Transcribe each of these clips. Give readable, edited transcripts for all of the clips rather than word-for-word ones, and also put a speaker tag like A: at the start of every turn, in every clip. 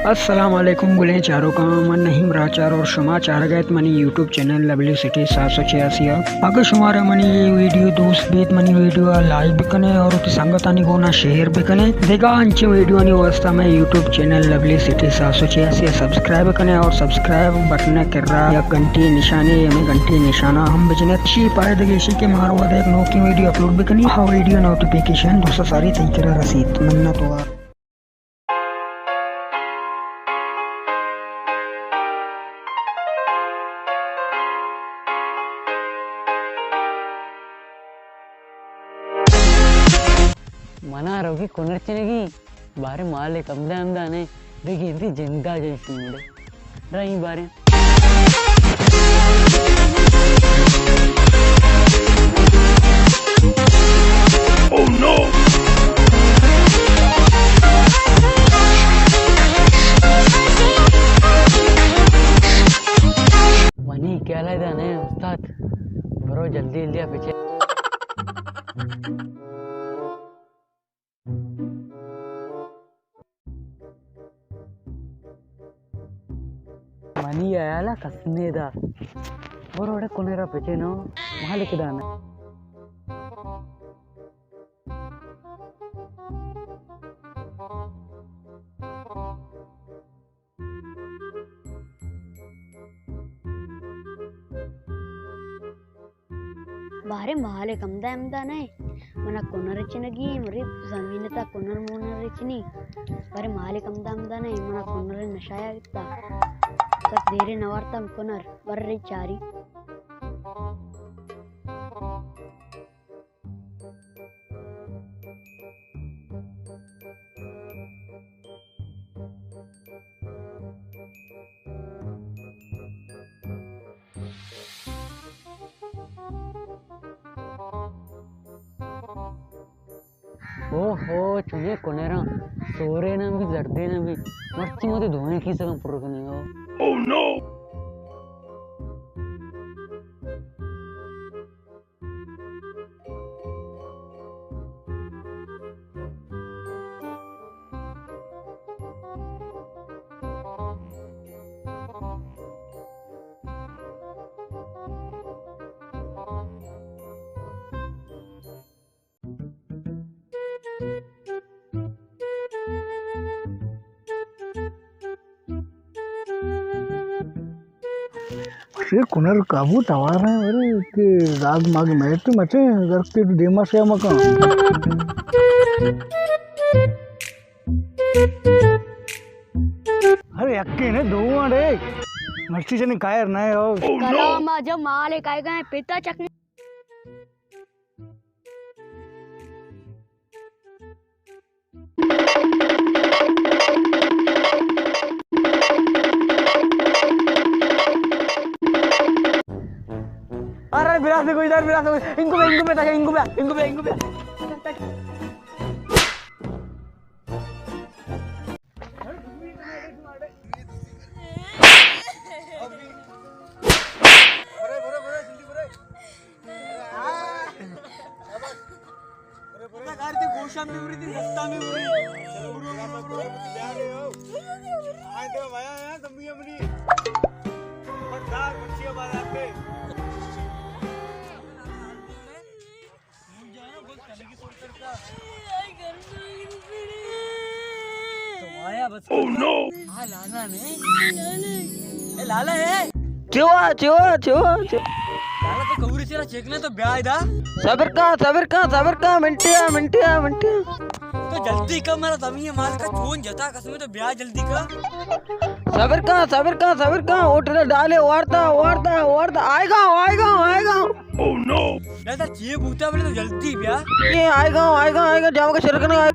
A: अस्सलामुअलैकुम गुले चारों का मन नहीं मराचार और शुमा चार गैत मनी यूट्यूब चैनल लवली सिटी 786 अगर शुमारा मनी ये वीडियो दोस्त बीत मनी वीडियो लाइक भी कने और उकी संगत आनी गोना शेयर भी कने देखा अंचे वीडियो आनी वास्ता में YouTube channel lovely city 786 subscribe कने और सब्सक्राइब बटन कर रहा या घंटी निशाने या घंटी निशाना हम बजने अच्छी पाए देगी के मारवा देख नो की वीडियो अपलोड भी कनी हाँ वीडियो नोटिफिकेशन दूसरा सारी तय करा रसीद मन्नत हुआ
B: ಮನ ರೋಗಿ ಕೊನರ್ಚನೆಗಿ ಬಾರೆ ಮಾಲೆ ಕಮ್ದ ಅಂದಾನೆ ಬೇಗಿ ಎಂತಿ ಜಿಂದಾ ಜೈಸಿ ಮುಡೆ ರೈ ಬಾರೆ
C: Oh no
B: ಮನಿ ಕೇಳ ಇದಾನೆ ಉಸ್ತಾದ್ ಬರೋ ಜಲ್ದಿ ಇಲ್ಲಿ ಪೀछे ಮನಿ ಆಯಲ್ಲ ಕಸ್ನೇದ ಬರೋಡೆ ಕೊನೆರ ಪೆಚೆನೋ ಮಾಲಿಕದಾನ
D: बारे महाले कमदा एमदाने मना कोनर चिनगी मरी जमीनता कोनर मोनर चिनी बारे महाले कमदा एमदाने मना कोनर नशाया इत्ता सब देरे नवारता कोनर बर्रे चारी
B: ओहो चुने कोनेरा सोरे ना भी जर्दे ना भी मर्ची मोते धोने की सगम पुर कनी हो
C: Oh no
A: अरे कुनर काबू तवार है अरे के राग माग में तो मचे अगर के डेमा से मका अरे अक्के ने दो आड़े मस्ती जने कायर ना हो
D: कला मा जब माले काय गए पिता चकनी
B: अरे विराट देखो इधर विराट इनको पे तक इनको पे
C: Oh no
B: लाला ने ए लाला है
A: चो
B: लाला तो कौरी तेरा चेकने तो ब्याह दा
A: सबर का मिंटिया
B: तो जल्दी का मेरा तमी माल का चोन जता कसमें तो ब्याह जल्दी का
A: सबर का ओटले डाले वारता आएगा
C: Oh no
B: मैं तो चे बूता बोले तो जल्दी ब्याह
A: ये आएगा जाओगे शरकना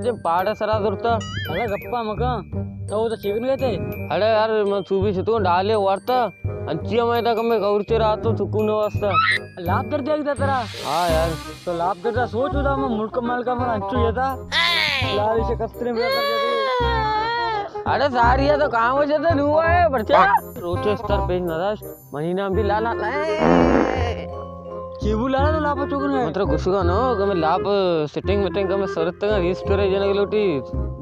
B: जब पाड़ सरा दुरता अरे गप्पा मका तो वो तो चिकन गए थे
E: अरे यार मैं सुबह से तो डाले वार्ता अंचिया मैं तक मैं गौरते रहा तो सुकून वास्ता
B: लाभ कर दिया तेरा
E: हाँ यार
B: तो लाभ करता सोच उदा मैं मुल्क माल का मैं अंचू ये था लाल से कस्तरे में कर दिया
E: अरे सारी है तो काम हो जाता हुआ है बच्चा रोचे स्तर पेज नदाश महीना भी लाला
B: चेबू लाला तो लापा चुकन है
E: मतलब गुस्सा नो कमे लाप सेटिंग मीटिंग कमे सरत का रिस्टोरेज जने लोटी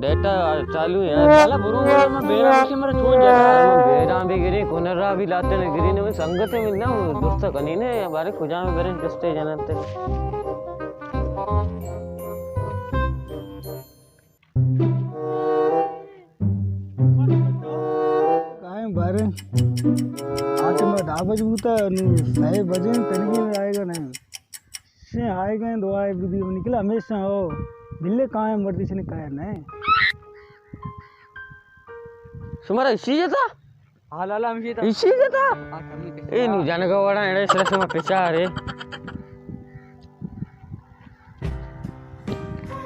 E: डेटा चालू है
B: लाला बुरो मैं बेरा से मेरा छोड़ जाएगा
E: बेरा भी गिरी कोनरा भी लाते ने गिरी ने संगत में मिलना दोस्त कनी ने बारे खुजा में बेरे जस्ते जानते
B: काय बारे आके मैं 10 बजे बूता नहीं बजे तनिक में आएगा नहीं से आएगा दो आए बुद्धि निकला हमेशा हो दिल्ले कहाँ है मर्दी से कहा नहीं
E: सुमारा इसी जता
B: हाँ लाला हम जीता
E: इसी जता ए नु जाने का वाड़ा एड़े सरस में पिचा रे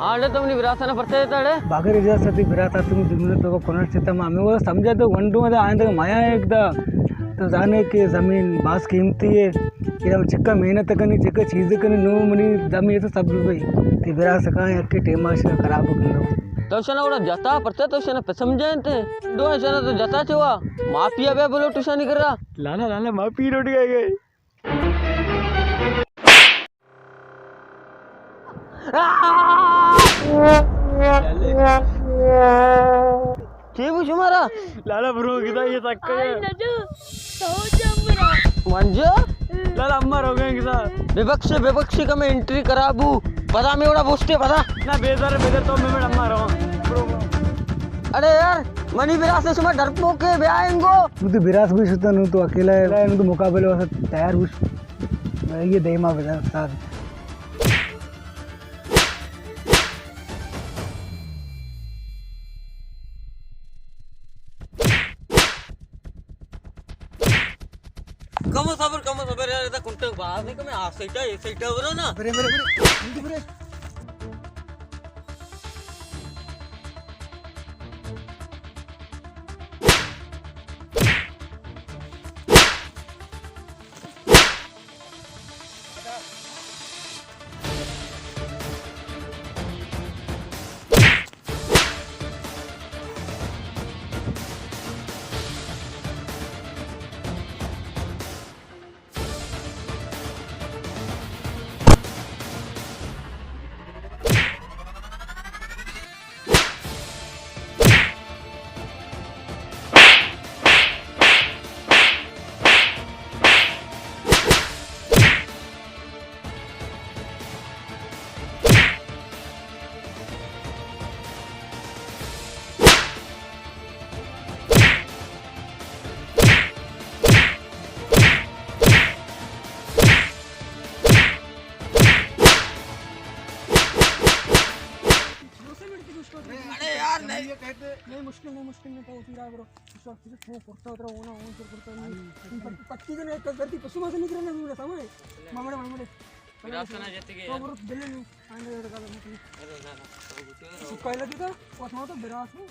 E: आले तुमनी विरासना पड़ते तड़े
B: बागर इजा सती बिराता तुम दिनले तो कोनर चिता में हमें वो समझा तो वंडू में आए तक माया है एकदा तो जाने के जमीन बास कीमती है कि हम चिक्का मेहनत करनी चिक्का चीज़ें करनी नो मनी जमीन तो सब भाई ते बिरास का है के टेमा से खराब कर लो
E: तो शना उड़ा जता पड़ते तो शना पे समझाते दो शना तो जता छवा माफिया बे बोलो टुशा नहीं कर रहा
B: लाला लाला माफी रोटी गए
E: चेबू शुमारा
B: लाला ब्रो किदा ये तक
E: मंजो
B: लाला अम्मा रो गए किदा
E: विपक्षी का मैं एंट्री कराबू पता मैं उड़ा बोस्ते पता
B: ना बेदर तो मैं अम्मा रो
E: अरे यार मनी विरास से मैं डरपोक के बे आएंगो
B: तू तो विरास भी सुता नु तो अकेला है नु तो मुकाबले वास्ते तैयार हुस ये देमा बता साथ
E: कम सबर यार इधर कुंटे बाहर नहीं कमे आसेटा बरो ना
B: मेरे नहीं मुश्किल नहीं तो उसी ब्रो उस वक्त से पड़ता उतरा होना हो से पड़ता नहीं पत्ती के नहीं करती पशु से निकलना नहीं मुझे समझ मामड़े
E: विरासना जति के
B: तो ब्रो दिल्ली में आने का मतलब अरे ना सुकाइला दिया और तो बिरास में